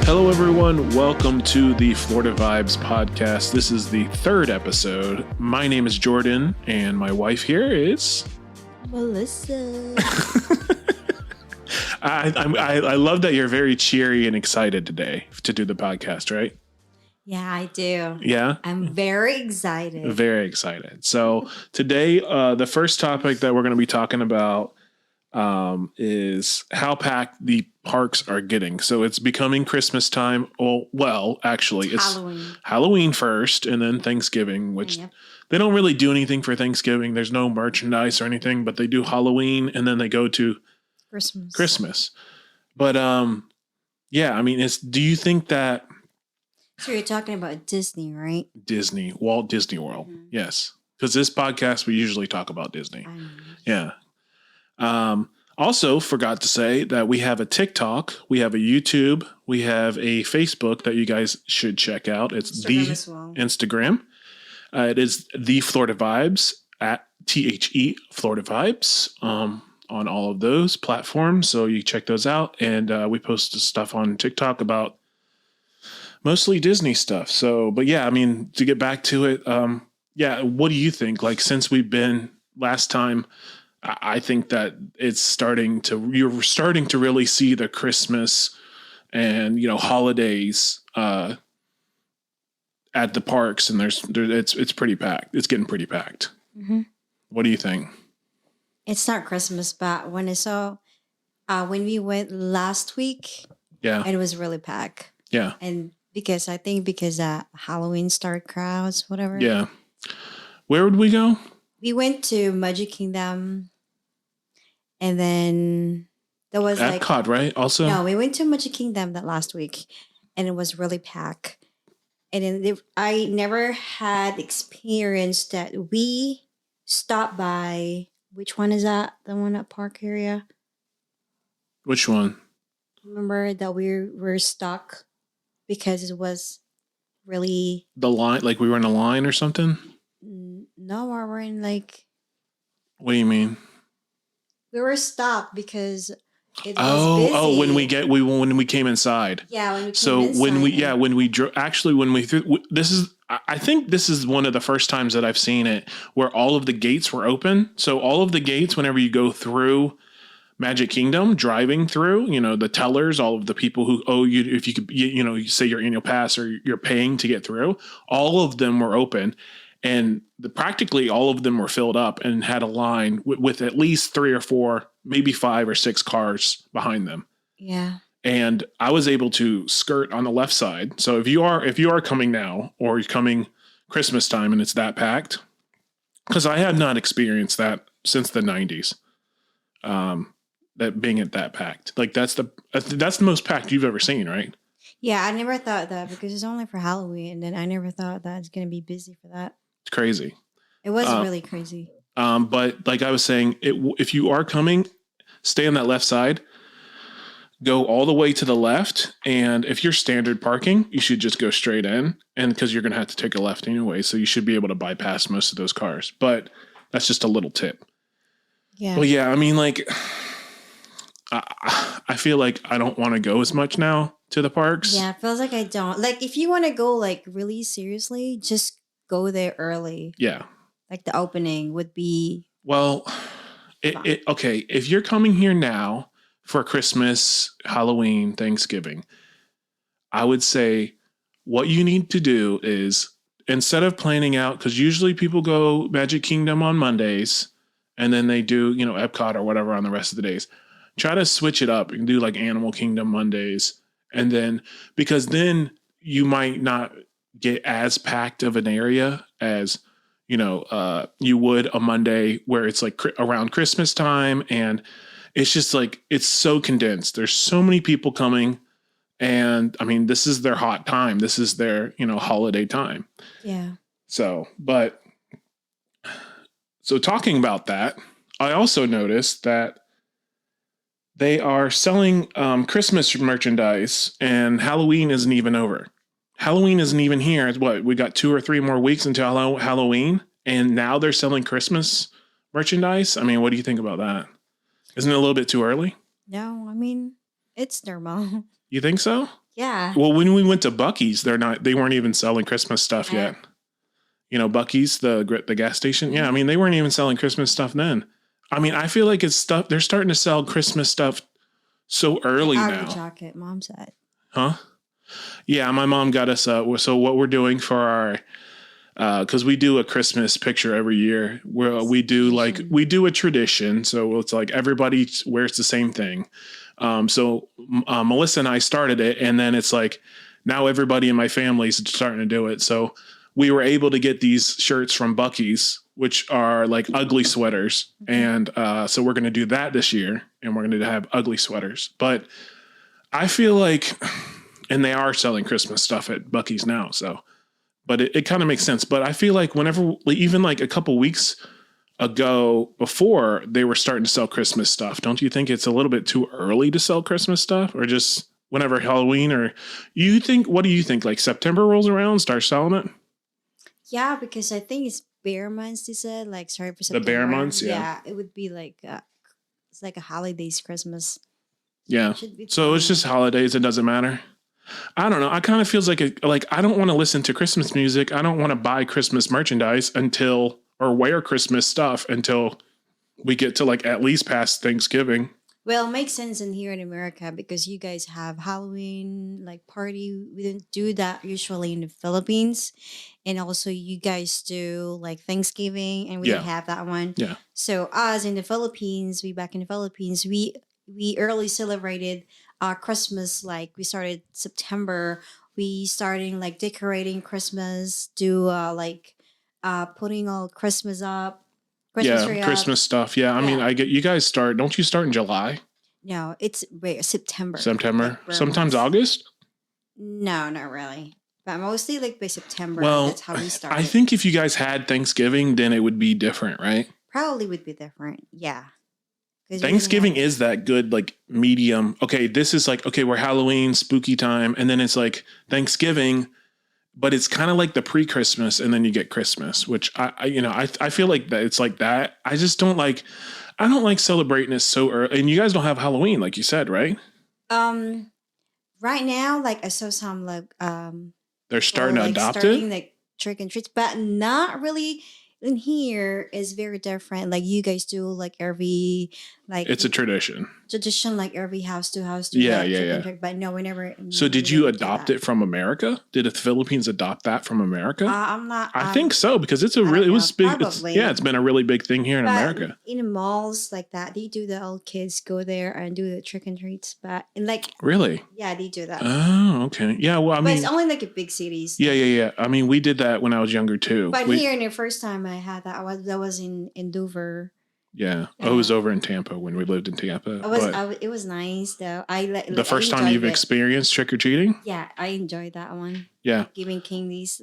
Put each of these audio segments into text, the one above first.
Hello, everyone. Welcome to the Florida Vibes podcast. This is the third episode. My name is Jordan, and my wife here is Melissa. I love that you're very cheery and excited today to do the podcast, right? Yeah, I do. Yeah? I'm very excited. Very excited. So today, the first topic that we're going to be talking about is how packed the parks are getting. So it's becoming Christmas time. Well, actually, it's Halloween first and then Thanksgiving, which they don't really do anything for Thanksgiving. There's no merchandise or anything, but they do Halloween and then they go to Christmas. But yeah, I mean, do you think that... So you're talking about Disney, right? Disney, Walt Disney World. Mm-hmm. Yes. Because this podcast, we usually talk about Disney. Yeah. Also forgot to say that we have a TikTok, we have a YouTube, we have a Facebook that you guys should check out. It's Instagram. It is the Florida Vibes at THE Florida Vibes on all of those platforms. So you check those out. And we post stuff on TikTok about mostly Disney stuff. So, but yeah, I mean, to get back to it, yeah, what do you think? Like, since we've been last time, I think that you're starting to really see the Christmas and, holidays at the parks, and it's pretty packed. It's getting pretty packed. Mm-hmm. What do you think? It's not Christmas, but when we went last week, it was really packed. Yeah. And because Halloween start crowds, whatever. Yeah. Where would we go? We went to Magic Kingdom, and then there was Epcot, right? Also, no, we went to Magic Kingdom that last week, and it was really packed. And then I never had experience that we stopped by. Which one is that? The one at Park area? Which one? Remember that we were stuck because it was really the line, like we were in a line or something. No, we were in like... What do you mean? We were stuck because it was busy. Oh, when we came inside. Yeah, when we came inside. I think this is one of the first times that I've seen it where all of the gates were open. So all of the gates, whenever you go through Magic Kingdom, driving through, the tellers, all of the people who owe you, if you could, you say your annual pass or you're paying to get through, all of them were open. And practically all of them were filled up and had a line with at least 3 or 4, maybe 5 or 6 cars behind them. Yeah. And I was able to skirt on the left side. So if you are coming now or you're coming Christmas time and it's that packed, because I have not experienced that since the 90s, that being at that packed. Like that's the most packed you've ever seen, right? Yeah, I never thought that because it's only for Halloween, and then I never thought that it's going to be busy for that. It's crazy. It was really crazy. But like I was saying, if you are coming, stay on that left side, go all the way to the left. And if you're standard parking, you should just go straight in, and because you're going to have to take a left anyway. So you should be able to bypass most of those cars, but that's just a little tip. Yeah. Well, yeah, I mean, like, I feel like I don't want to go as much now to the parks. Yeah, it feels like I don't. Like, if you want to go, like, really seriously, just go there early. Yeah. Like, the opening would be... Well, okay, if you're coming here now for Christmas, Halloween, Thanksgiving, I would say what you need to do is, instead of planning out, because usually people go Magic Kingdom on Mondays, and then they do, Epcot or whatever on the rest of the days. Try to switch it up and do like Animal Kingdom Mondays. And then, because then you might not get as packed of an area as, you would a Monday where it's like around Christmas time. And it's just like, it's so condensed. There's so many people coming. And I mean, this is their hot time. This is their, holiday time. Yeah. So talking about that, I also noticed that they are selling Christmas merchandise, and Halloween isn't even over. Halloween isn't even here. It's we got 2 or 3 more weeks until Halloween, and now they're selling Christmas merchandise. I mean, what do you think about that? Isn't it a little bit too early? No, I mean, it's normal. You think so? Yeah. Well, when we went to Buc-ee's, they weren't even selling Christmas stuff yet. You know, Buc-ee's, the gas station. Yeah, I mean, they weren't even selling Christmas stuff then. I mean, I feel like it's stuff. They're starting to sell Christmas stuff so early now. Jacket, Mom said. Huh? Yeah, my mom got us. So what we're doing for our, because we do a Christmas picture every year. Where we do a tradition. So it's like everybody wears the same thing. So Melissa and I started it, and then it's like now everybody in my family is starting to do it. So we were able to get these shirts from Buc-ee's, which are like ugly sweaters. And so we're going to do that this year, and we're going to have ugly sweaters. But I feel like, and they are selling Christmas stuff at Buc-ee's now. So, but it kind of makes sense. But I feel like whenever, even like a couple weeks ago, before they were starting to sell Christmas stuff, don't you think it's a little bit too early to sell Christmas stuff, or just whenever Halloween, or what do you think? Like September rolls around, start selling it? Yeah, because I think it's bear months. They said like sorry for September. The bear months, yeah. It would be like it's like a holidays Christmas. Yeah. So it's just holidays. It doesn't matter. I don't know. I kind of feels like I don't want to listen to Christmas music. I don't want to buy Christmas merchandise or wear Christmas stuff until we get to like at least past Thanksgiving. Well, it makes sense in here in America because you guys have Halloween like party. We don't do that usually in the Philippines. And also you guys do like Thanksgiving and we don't have that one. Yeah. So us in the Philippines, back in the Philippines, we early celebrated Christmas. Like we started September. We starting like decorating Christmas, putting all Christmas up. Christmas stuff. Yeah, I mean, I get you guys start. Don't you start in July? No, it's September. September, like sometimes August. No, not really, but mostly like by September. Well, that's how we start. I think if you guys had Thanksgiving, then it would be different, right? Probably would be different. Yeah. Thanksgiving is that good, like medium. Okay, this is like we're Halloween, spooky time, and then it's like Thanksgiving. But it's kind of like the pre-Christmas, and then you get Christmas, which I feel like that it's like that. I don't like celebrating it so early. And you guys don't have Halloween, like you said, right? Right now, like I saw some they're starting to adopt it, like trick and treats, but not really. In here is very different. Like you guys do, like every it's a tradition, like every house to house. Yeah. Trick, but no, we never. So did you adopt it from America? Did the Philippines adopt that from America? I'm not. I think so because it was big. It's been a really big thing here in America. In the malls like that, they do the old kids go there and do the trick and treats. But really, yeah, they do that. Oh, okay. Yeah, well, but it's only like in big cities. Yeah. I mean, we did that when I was younger too. But here, in the first time I had that, was in Dover. Yeah, I was over in Tampa when we lived in Tampa. It was nice though. The first time you've experienced trick or treating? Yeah, I enjoyed that one. Yeah, giving candies.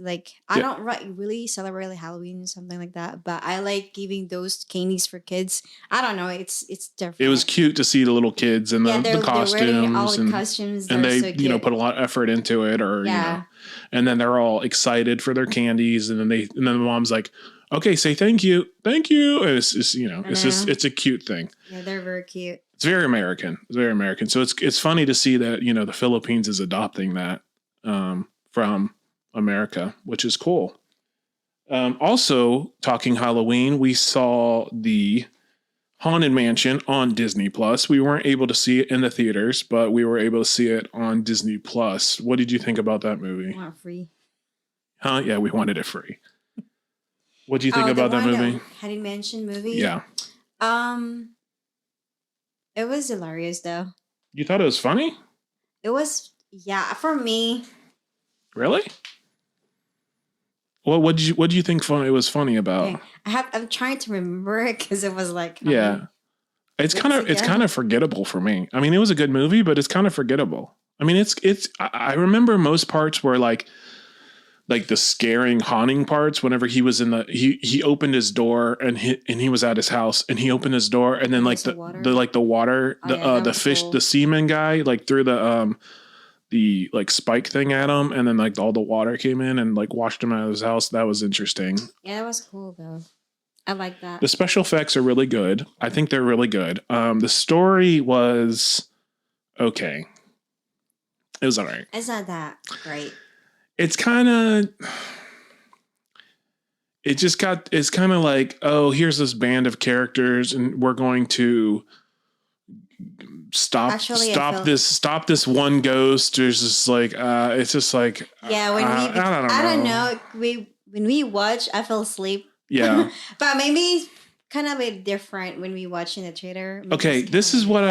I don't really celebrate like Halloween or something like that, but I like giving those candies for kids. I don't know, it's different. It was cute to see the little kids and the costumes, they're wearing all the costumes, and they so put a lot of effort into it, and then they're all excited for their candies, and then the mom's like, okay, say thank you. And it's a cute thing. Yeah, they're very cute. It's very American. So it's funny to see that, the Philippines is adopting that from America, which is cool. Also, talking Halloween, we saw the Haunted Mansion on Disney Plus. We weren't able to see it in the theaters, but we were able to see it on Disney Plus. What did you think about that movie? Want free? Huh? Yeah, we wanted it free. What do you think about that movie? Haunted Mansion movie? Yeah. It was hilarious though. You thought it was funny? It was, yeah, for me. Really? Well, what do you think it was funny about? Okay. I'm trying to remember it because it was like it's kind of forgettable for me. I mean, it was a good movie, but it's kind of forgettable. I mean, I remember most parts were like the scaring, haunting parts. Whenever he was he opened his door and he was at his house and he opened his door and then the water, the fish, cool. The seaman guy threw the spike thing at him and then all the water came in and washed him out of his house. That was interesting. Yeah, that was cool though. I like that. The special effects are really good. I think they're really good. The story was okay. It was all right. It's not that great. It's kind of... It's kind of like, oh, here's this band of characters and we're going to stop this one ghost. There's just like, it's just like, I don't know. When we watch, I fell asleep. Yeah. But maybe kind of a bit different when we watch in the trailer. Maybe okay. This is what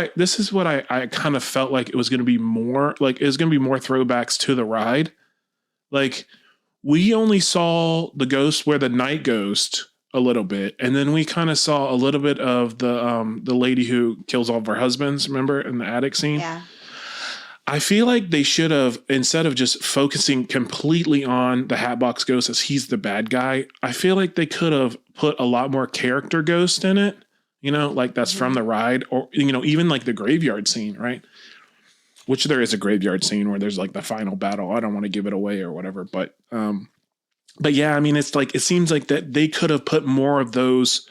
I kind of felt like it was going to be more like, it was going to be more throwbacks to the ride. Like, we only saw the ghost where the night ghost a little bit, and then we kind of saw a little bit of the lady who kills all of her husbands. Remember in the attic scene? Yeah. I feel like they should have, instead of just focusing completely on the Hatbox Ghost as he's the bad guy, I feel like they could have put a lot more character ghost in it. You know, like that's from the ride, or even like the graveyard scene, right? Which there is a graveyard scene where there's like the final battle. I don't want to give it away or whatever, but yeah, I mean, it's like, it seems like that they could have put more of those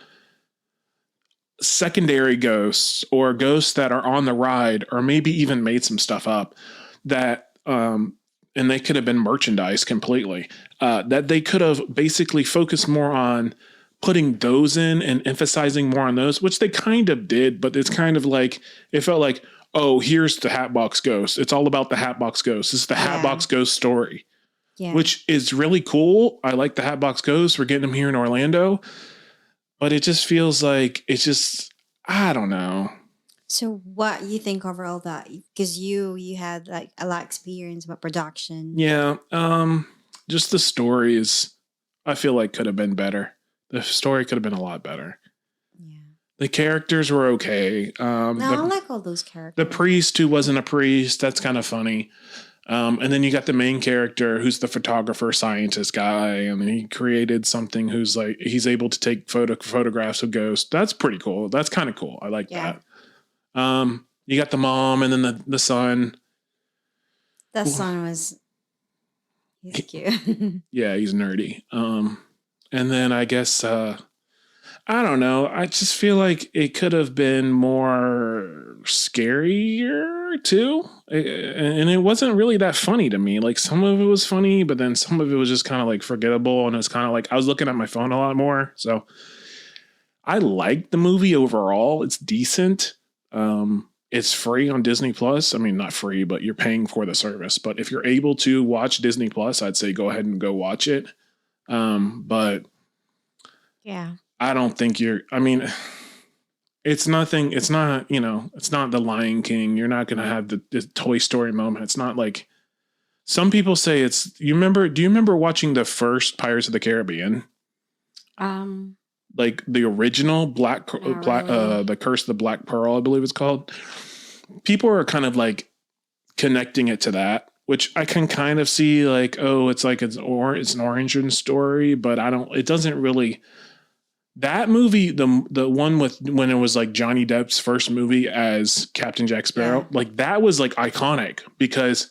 secondary ghosts or ghosts that are on the ride, or maybe even made some stuff up that, and they could have been merchandise completely, that they could have basically focused more on putting those in and emphasizing more on those, which they kind of did, but it's kind of like, it felt like, oh, here's the Hatbox Ghost. It's all about the Hatbox Ghost. It's the Hatbox Ghost story, which is really cool. I like the Hatbox Ghost. We're getting them here in Orlando, but it just feels like it's just, I don't know. So what you think overall that, because you had like a lot of experience with production. Yeah. Just the story is, I feel like could have been better. The story could have been a lot better. The characters were okay. I like all those characters. The priest who wasn't a priest, that's kind of funny. And then you got the main character who's the photographer, scientist guy, and he created something who's like, he's able to take photographs of ghosts. That's pretty cool. That's kind of cool. I like that. You got the mom and then the son. That son he's cute. Yeah, he's nerdy. And then I guess... I don't know. I just feel like it could have been more scarier too. And it wasn't really that funny to me. Like some of it was funny, but then some of it was just kind of like forgettable. And it's kind of like I was looking at my phone a lot more. So I liked the movie overall. It's decent. It's free on Disney Plus. I mean, not free, but you're paying for the service. But if you're able to watch Disney Plus, I'd say go ahead and go watch it. But yeah. I don't think it's nothing. It's not, it's not the Lion King. You're not going to have the Toy Story moment. It's not like some people say do you remember watching the first Pirates of the Caribbean? Like the original the Curse of the Black Pearl, I believe it's called. People are kind of like connecting it to that, which I can kind of see like, oh, it's like it's an origin story, but it doesn't really. That movie, the one with when it was like Johnny Depp's first movie as Captain Jack Sparrow, like that was like iconic because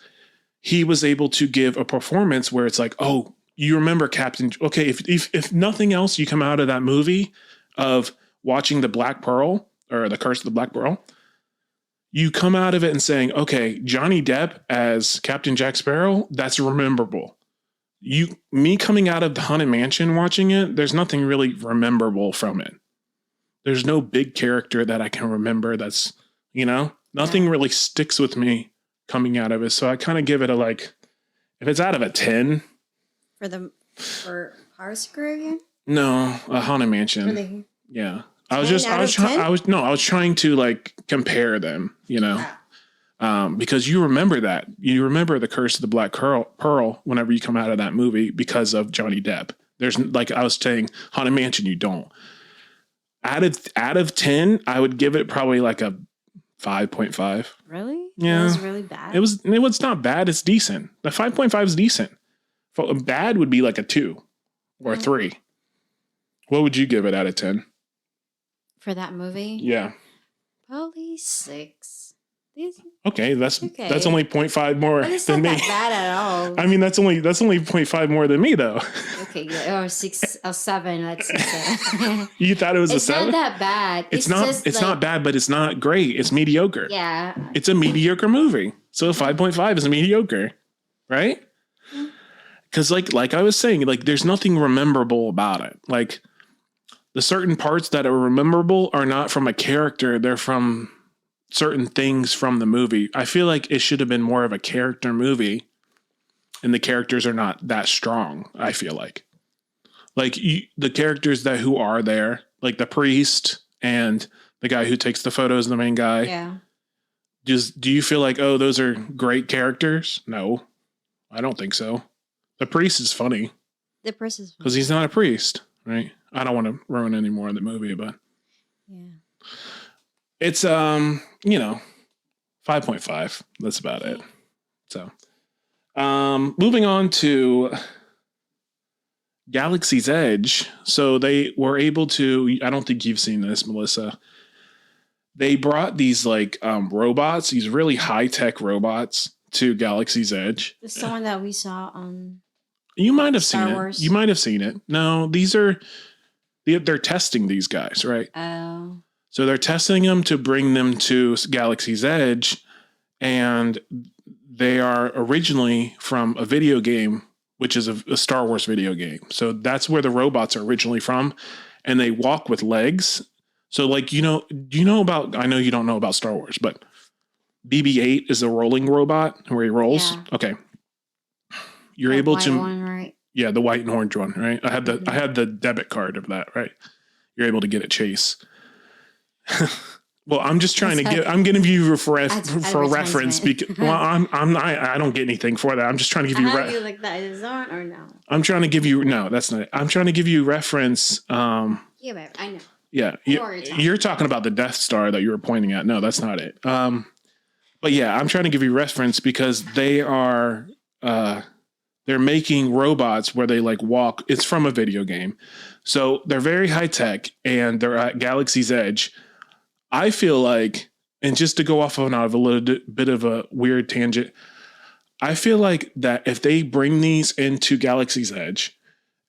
he was able to give a performance where it's like, oh, you remember Captain. Okay, if nothing else, you come out of that movie of watching the Black Pearl or the Curse of the Black Pearl, you come out of it and saying, okay, Johnny Depp as Captain Jack Sparrow, that's rememberable. Me coming out of the Haunted Mansion watching it, there's nothing really rememberable from it. There's no big character that I can remember that's, nothing really sticks with me coming out of it. So I kind of give it if it's out of a 10. For Pirates of the Caribbean? No, a Haunted Mansion. Yeah. I was trying to like compare them, because you remember that. You remember the Curse of the Black Pearl whenever you come out of that movie because of Johnny Depp. There's like I was saying, Haunted Mansion, you don't. Out of 10, I would give it probably like a 5.5. Really? Yeah. It was really bad? It was not bad. It's decent. The 5.5 is decent. Bad would be like a 2 or a 3. What would you give it out of 10? For that movie? Yeah. Probably 6. Okay, that's only 0.5 more than me. Not bad at all. I mean, that's only 0.5 more than me, though. Okay, or 6 or 7. Let's say. You thought it was a 7? It's not that bad. It's not. It's not bad, but it's not great. It's mediocre. Yeah. It's a mediocre movie. So 5.5 is mediocre, right? Because like I was saying, like there's nothing memorable about it. Like the certain parts that are memorable are not from a character; they're from certain things from the movie. I feel like it should have been more of a character movie, and the characters are not that strong. I feel like the characters who are there, like the priest and the guy who takes the photos, the main guy. Yeah. Do you feel like, oh, those are great characters? No, I don't think so. The priest is funny. The priest is funny. Because he's not a priest, right? I don't want to ruin any more of the movie, but yeah, it's 5.5. That's about it. So, moving on to Galaxy's Edge. So they were able to. I don't think you've seen this, Melissa. They brought these like robots, these really high tech robots, to Galaxy's Edge. The one that we saw on. You might have Star seen Wars. it. You might have seen it. No, they're testing these guys, right? Oh. So they're testing them to bring them to Galaxy's Edge, and they are originally from a video game, which is a Star Wars video game. So that's where the robots are originally from, and they walk with legs. So like, do you know about, I know you don't know about Star Wars, but BB-8 is a rolling robot where he rolls. Yeah. Okay. You're able to, one, right? Yeah, the white and orange one, right? I had the debit card of that, right? You're able to get it, Chase. Well, I'm just trying I'm giving you for reference. Because, well, I don't get anything for that. I'm just trying to give you. You like that is on or no? I'm trying to give you. No, that's not it. I'm trying to give you reference. Yeah, babe, I know. Yeah, you're talking about the Death Star that you were pointing at. No, that's not it. But yeah, I'm trying to give you reference because they are. They're making robots where they like walk. It's from a video game. So they're very high tech and they're at Galaxy's Edge. I feel like, and just to go off on a little bit of a weird tangent, I feel like that if they bring these into Galaxy's Edge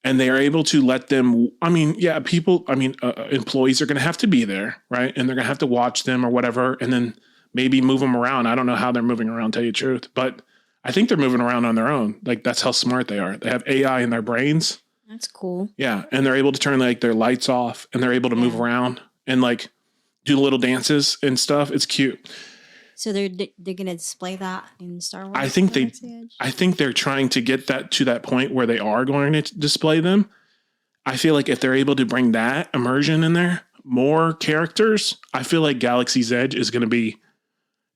and they are able to let them, employees are going to have to be there, right? And they're going to have to watch them or whatever, and then maybe move them around. I don't know how they're moving around, tell you the truth, but I think they're moving around on their own. Like that's how smart they are. They have AI in their brains. That's cool. Yeah. And they're able to turn like their lights off and they're able to move around and like do little dances and stuff. It's cute. So they're going to display that in Star Wars? I think they're trying to get that to that point where they are going to display them. I feel like if they're able to bring that immersion in there, more characters, I feel like Galaxy's Edge is going to be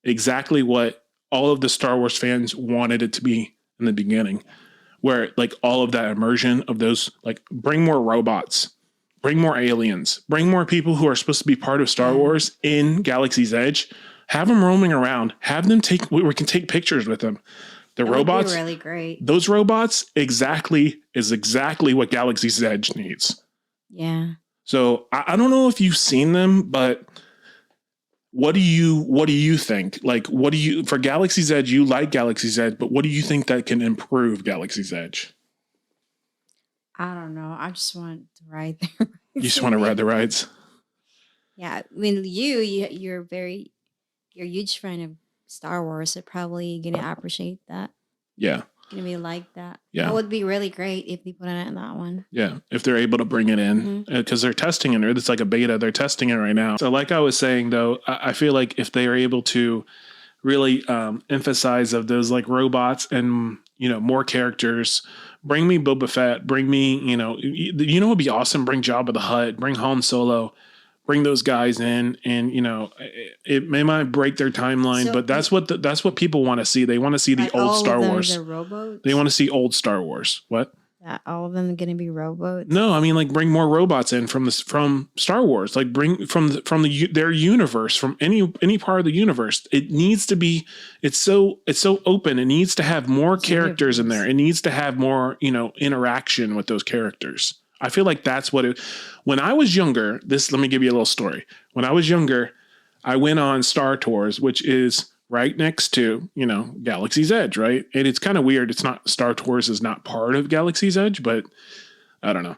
exactly what all of the Star Wars fans wanted it to be in the beginning, where like all of that immersion of those, like bring more robots, bring more aliens, bring more people who are supposed to be part of Star Wars in Galaxy's Edge, have them roaming around, have them we can take pictures with them. The robots, would be really great. Those robots exactly what Galaxy's Edge needs. Yeah. So I don't know if you've seen them, but what do you think? Like, for Galaxy's Edge, you like Galaxy's Edge, but what do you think that can improve Galaxy's Edge? I don't know. I just want to ride there. You just want to ride the rides? Yeah. I mean, you're a huge fan of Star Wars, so probably going to appreciate that. Yeah. Going to be like that. Yeah. It would be really great if they put it in that one. Yeah. If they're able to bring it in, because they're testing it. It's like a beta. They're testing it right now. So like I was saying, though, I feel like if they are able to really emphasize of those like robots and, more characters, bring me Boba Fett, bring me, it'd be awesome. Bring Jabba the Hutt, bring Han Solo, bring those guys in, and it might break their timeline, but that's what people want to see. They want to see the old Star Wars. They want to see old Star Wars. What? All of them are going to be robots? No, I mean like bring more robots in from Star Wars. Like bring from their universe, from any part of the universe. It needs to be. It's so open. It needs to have more characters in there. It needs to have more interaction with those characters. I feel like that's what when I was younger, let me give you a little story. When I was younger, I went on Star Tours, which is right next to, Galaxy's Edge, right? And it's kind of weird. It's not, Star Tours is not part of Galaxy's Edge, but I don't know.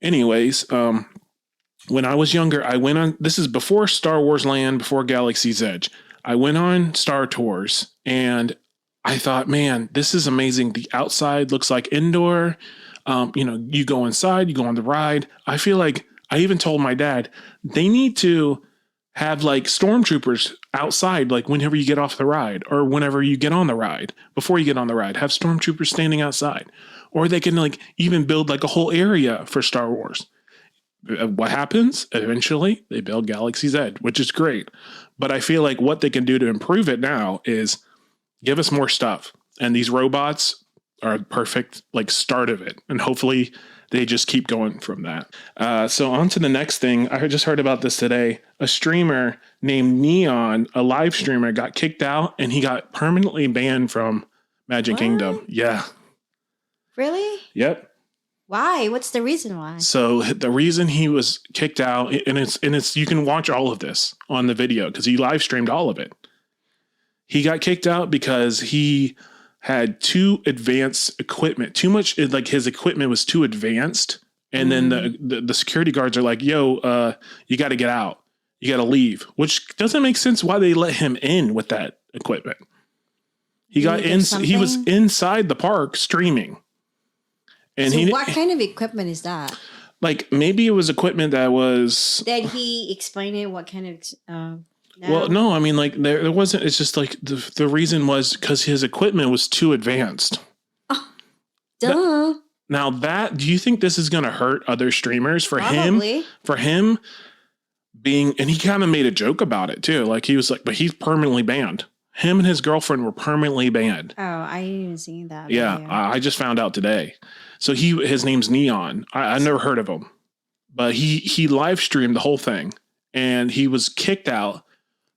Anyways, when I was younger, I went on, this is before Star Wars Land, before Galaxy's Edge. I went on Star Tours and I thought, man, this is amazing. The outside looks like indoor. You go inside, you go on the ride. I feel like I even told my dad they need to have like stormtroopers outside, like whenever you get off the ride or whenever you get on the ride, before you get on the ride, have stormtroopers standing outside, or they can like even build like a whole area for Star Wars. What happens? Eventually they build Galaxy's Edge, which is great. But I feel like what they can do to improve it now is give us more stuff. And these robots are a perfect like start of it. And hopefully they just keep going from that. So on to the next thing. I just heard about this today. A streamer named Neon, a live streamer, got kicked out and he got permanently banned from Magic Kingdom. Yeah. Really? Yep. Why? What's the reason why? So the reason he was kicked out, and it's you can watch all of this on the video because he live streamed all of it. He got kicked out because he had too advanced equipment, too much, like his equipment was too advanced. And then the security guards are like, yo, you got to get out. You got to leave, which doesn't make sense why they let him in with that equipment. He was inside the park streaming. And so what kind of equipment is that? Like maybe it was equipment that was. Did he explain it? What kind of? No. Well, no. I mean, like there wasn't. It's just like the reason was because his equipment was too advanced. Oh, duh. Do you think this is going to hurt other streamers Probably. For him being, and he kind of made a joke about it too. Like he was like, but he's permanently banned. Him and his girlfriend were permanently banned. Oh, I didn't even see that. Yeah, I just found out today. So his name's Neon. I never heard of him, but he live streamed the whole thing, and he was kicked out,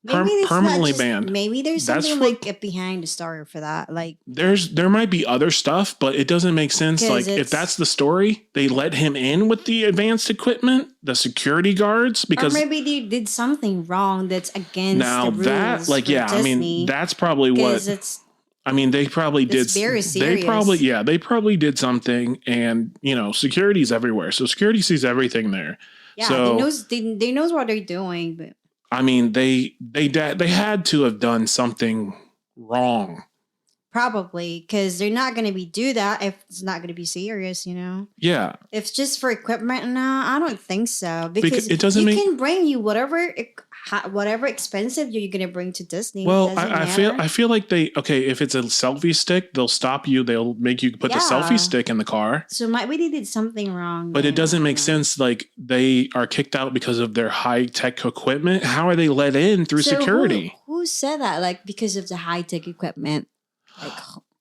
permanently banned. Maybe there's something like behind the story for that. Like there might be other stuff, but it doesn't make sense. Like if that's the story, they let him in with the advanced equipment, the security guards, because or maybe they did something wrong that's against the rules. That like yeah, Disney, I mean that's probably what. They probably did. Very serious. They probably did something, and security's everywhere, so security sees everything there. Yeah, so, they knows what they're doing, but I mean, they had to have done something wrong. Probably, because they're not going to do that if it's not going to be serious, Yeah. If it's just for equipment, no, I don't think so. Because it doesn't can bring you whatever expensive you're going to bring to Disney. Well, I feel like if it's a selfie stick, they'll stop you. They'll make you put the selfie stick in the car. So maybe they did something wrong. But it doesn't make sense. Like they are kicked out because of their high tech equipment. How are they let in through security? Who said that? Like because of the high tech equipment. Like,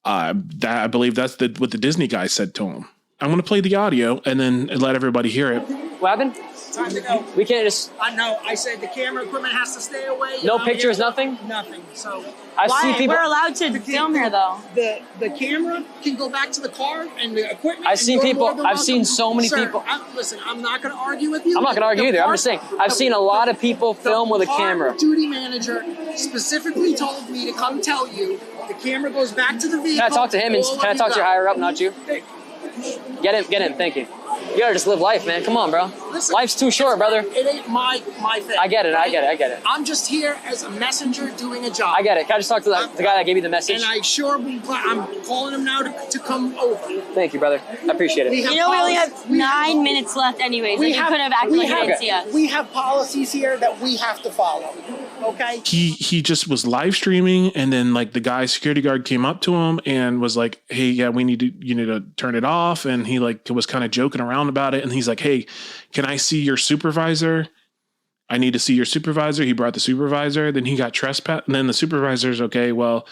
I believe that's what the Disney guy said to him. I'm going to play the audio and then let everybody hear it. What happened? Time to go. We can't just. No, I said the camera equipment has to stay away. No pictures, nothing. Nothing. So I see people. We're allowed to film here, though. The camera can go back to the car, and the equipment. I've seen people. I've seen so many people. Listen, I'm not going to argue with you. I'm not going to argue either. I'm just saying. I've seen a lot of people film with a camera. The duty manager specifically told me to come tell you the camera goes back to the vehicle. Can I talk to him? And can I talk to your higher up, not you? Get him. Thank you. You gotta just live life, man. Come on, bro. Listen, life's too short, brother. It ain't my thing. I get it. I'm just here as a messenger doing a job. I get it. Can I just talk to the guy that gave you the message? And I'm calling him now to come over. Thank you, brother. I appreciate it. We only have 9 minutes left anyways. You could have acted like you didn't see us. We have policies here that we have to follow. Okay. He just was live streaming, and then like the security guard came up to him and was like, "Hey, yeah, you need to turn it off." And he like was kind of joking around about it, and he's like, "Hey, can I see your supervisor? I need to see your supervisor." He brought the supervisor. Then he got trespassed, and then the supervisor's okay. Well,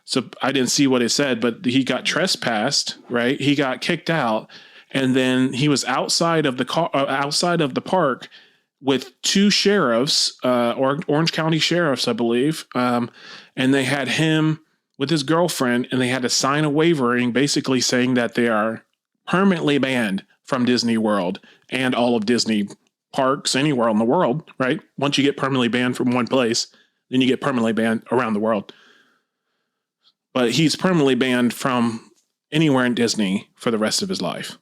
so I didn't see what it said, but he got trespassed, right? He got kicked out, and then he was outside of the park with two sheriffs, Orange County sheriffs, I believe. And they had him with his girlfriend, and they had to sign a waiver basically saying that they are permanently banned from Disney World and all of Disney parks anywhere in the world, right? Once you get permanently banned from one place, then you get permanently banned around the world. But he's permanently banned from anywhere in Disney for the rest of his life.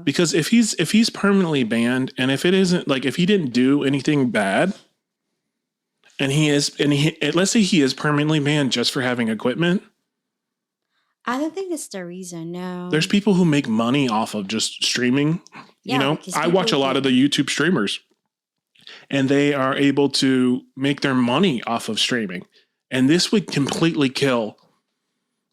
Because if he's permanently banned, and if it isn't like if he didn't do anything bad, And let's say he is permanently banned just for having equipment. I don't think that's the reason. No. There's people who make money off of just streaming. Yeah, I watch a lot of the YouTube streamers, and they are able to make their money off of streaming. And this would completely kill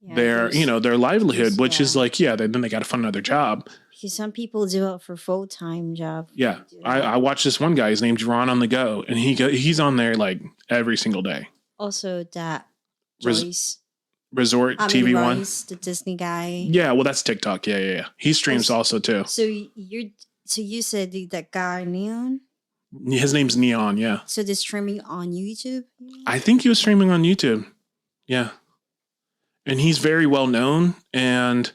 their livelihood, which is like, then they got to find another job. Because some people do it for full-time job. Yeah. I watch this one guy, his name's Ron on the Go, and he's on there like every single day. Also that Joyce. Resort TV One, the Disney guy. Yeah, well, that's TikTok. Yeah. He streams also too. So you said that guy Neon. His name's Neon. Yeah. So they're streaming on YouTube. I think he was streaming on YouTube. Yeah, and he's very well known. And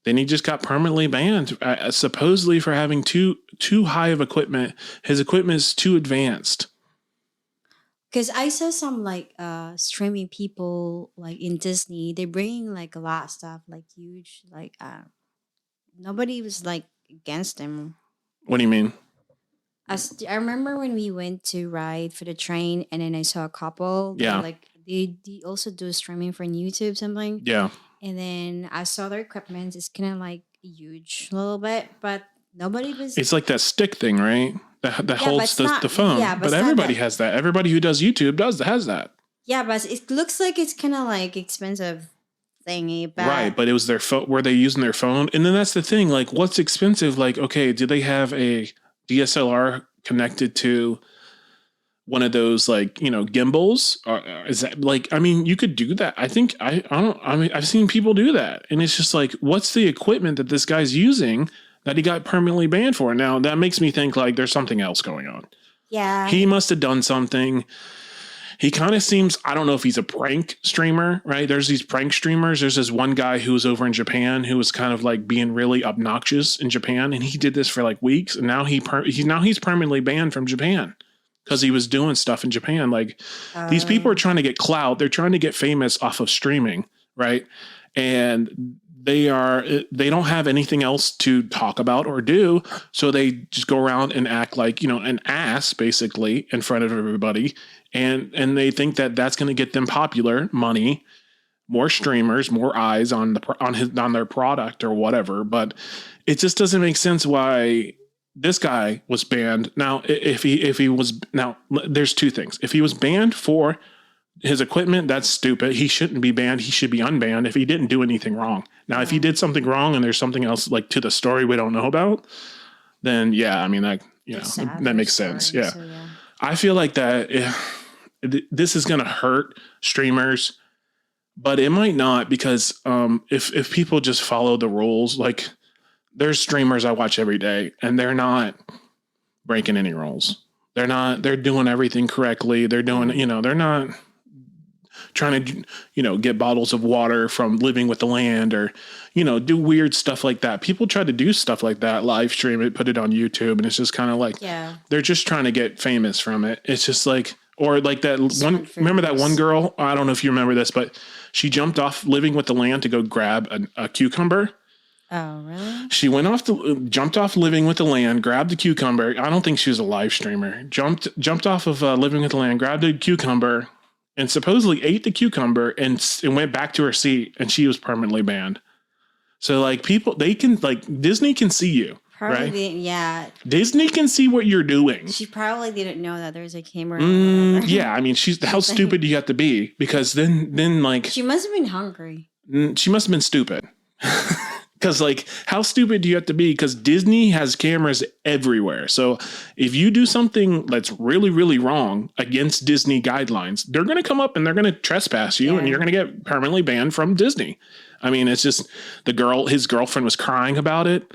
then he just got permanently banned, supposedly for having too high of equipment. His equipment is too advanced. Because I saw some like streaming people like in Disney, they bring like a lot of stuff, like huge, like nobody was like against them. What do you mean? I remember when we went to ride for the train, and then I saw a couple. Yeah. Like they also do streaming for YouTube something. Yeah. And then I saw their equipment. It's kind of like huge a little bit, but nobody was. It's like that stick thing, right? That holds the phone. Yeah, but everybody has that. Everybody who does YouTube has that. Yeah, but it looks like it's kind of like expensive thingy. But right, but it was their phone. Were they using their phone? And then that's the thing. Like, what's expensive? Like, okay, do they have a DSLR connected to one of those like gimbals? Or is that like? I mean, you could do that. I think I've seen people do that, and it's just like, what's the equipment that this guy's using that he got permanently banned for? Now that makes me think like there's something else going on. Yeah. He must have done something. He kind of seems, I don't know if he's a prank streamer, right? There's these prank streamers. There's this one guy who was over in Japan who was kind of like being really obnoxious in Japan. And he did this for like weeks. And now he's permanently banned from Japan because he was doing stuff in Japan. Like these people are trying to get clout. They're trying to get famous off of streaming, right? And they don't have anything else to talk about or do. So they just go around and act like, an ass basically in front of everybody. And they think that that's going to get them popular, money, more streamers, more eyes on their product or whatever. But it just doesn't make sense why this guy was banned. Now, if he was, there's two things. If he was banned for his equipment, that's stupid. He shouldn't be banned. He should be unbanned if he didn't do anything wrong. Now, if he did something wrong and there's something else like to the story we don't know about, then I mean that that makes sense. Yeah. So, I feel like that this is going to hurt streamers, but it might not, because if people just follow the rules, like there's streamers I watch every day and they're not breaking any rules. They're doing everything correctly. They're doing, they're not trying to, get bottles of water from Living with the Land or, do weird stuff like that. People try to do stuff like that, live stream it, put it on YouTube. And it's just kind of like, they're just trying to get famous from it. It's just like, or like that one, remember that one girl? I don't know if you remember this, but she jumped off Living with the Land to go grab a cucumber. Oh, really? She jumped off Living with the Land, grabbed the cucumber. I don't think she was a live streamer. Jumped off of Living with the Land, grabbed a cucumber, and supposedly ate the cucumber and went back to her seat, and she was permanently banned. So like Disney can see you. Probably right? didn't, yeah. Disney can see what you're doing. She probably didn't know that there's a camera. Yeah, I mean, how stupid do you have to be? Because then like she must have been hungry. She must have been stupid. Because like, how stupid do you have to be? Because Disney has cameras everywhere. So if you do something that's really, really wrong against Disney guidelines, they're going to come up and they're going to trespass you, and you're going to get permanently banned from Disney. I mean, it's just his girlfriend was crying about it.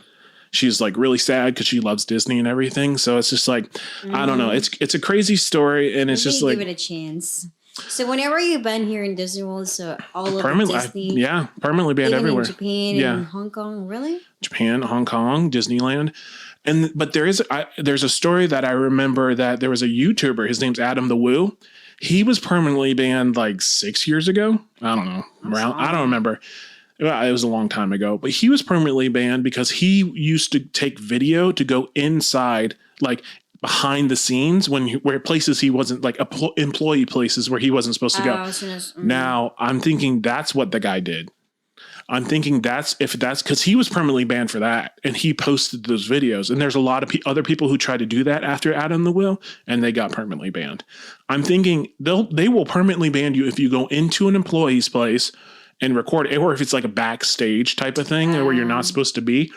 She's like really sad because she loves Disney and everything. So it's just like, I don't know. It's a crazy story, and it's just like, give it a chance. So whenever you've been here in Disney World, so all over Disney, permanently banned everywhere. In Japan and Hong Kong, really? Japan, Hong Kong, Disneyland, but there's a story that I remember that there was a YouTuber. His name's Adam the Woo. He was permanently banned like 6 years ago. I don't know, I don't remember. It was a long time ago, but he was permanently banned because he used to take video to go inside, like behind the scenes where places he wasn't, like employee places where he wasn't supposed to go. Now I'm thinking that's what the guy did. I'm thinking that's because he was permanently banned for that, and he posted those videos. And there's a lot of other people who tried to do that after Adam the Will, and they got permanently banned. I'm thinking they will permanently ban you if you go into an employee's place and record it, or if it's like a backstage type of thing where you're not supposed to be.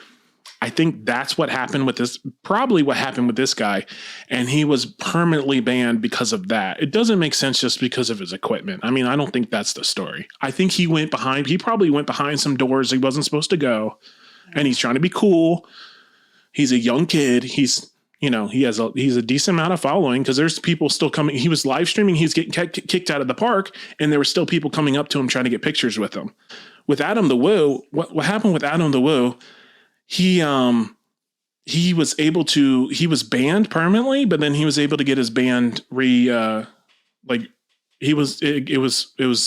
I think that's what happened with this, probably what happened with this guy. And he was permanently banned because of that. It doesn't make sense just because of his equipment. I mean, I don't think that's the story. I think he probably went behind some doors he wasn't supposed to go. And he's trying to be cool. He's a young kid. He's a decent amount of following because there's people still coming. He was live streaming. He's getting kicked out of the park. And there were still people coming up to him trying to get pictures with him. With Adam the Woo, what happened with Adam the Woo? He was banned permanently, but then he was able to get his band it was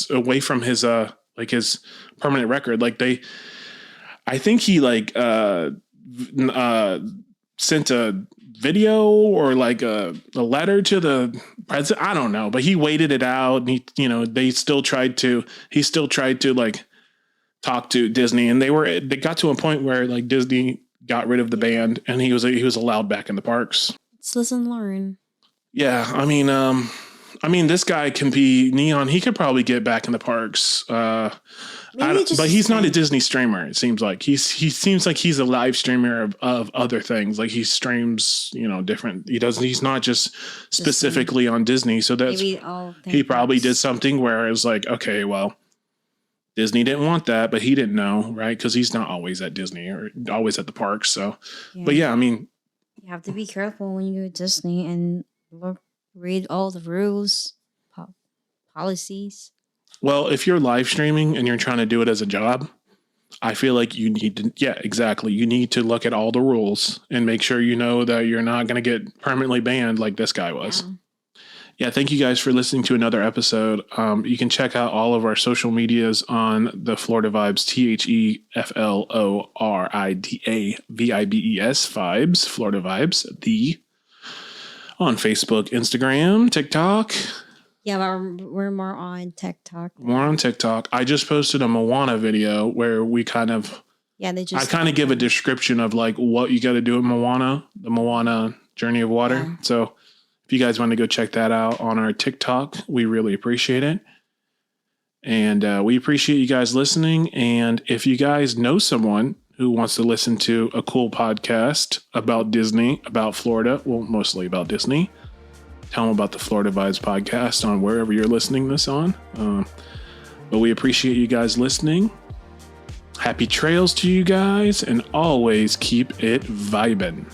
away from his his permanent record. I think he sent a video or a letter to the president. I don't know, but he waited it out, and he still tried to talk to Disney, and they got to a point where Disney got rid of the band, and he was allowed back in the parks. Let's listen and learn. Yeah, I mean, this guy can be Neon. He could probably get back in the parks, but he's not a Disney streamer. It seems like he seems like he's a live streamer of other things. Like he streams, different. He's not just specifically on Disney. So that's he probably did something where it was like, okay, well, Disney didn't want that, but he didn't know, right? Because he's not always at Disney or always at the parks. So, But yeah, I mean, you have to be careful when you go to Disney and read all the rules, policies. Well, if you're live streaming and you're trying to do it as a job, I feel like you need to, exactly. You need to look at all the rules and make sure you know that you're not going to get permanently banned like this guy was. Yeah, thank you guys for listening to another episode. You can check out all of our social medias on the Florida Vibes, TheFloridaVibes, Florida Vibes, on Facebook, Instagram, TikTok. Yeah, but we're more on TikTok. More on TikTok. I just posted a Moana video where we I kind of give a description of what you got to do at Moana, the Moana Journey of Water. Yeah. So if you guys want to go check that out on our TikTok, we really appreciate it. And we appreciate you guys listening. And if you guys know someone who wants to listen to a cool podcast about Disney, about Florida, well, mostly about Disney, tell them about the Florida Vibes podcast on wherever you're listening this on. But we appreciate you guys listening. Happy trails to you guys, and always keep it vibin'.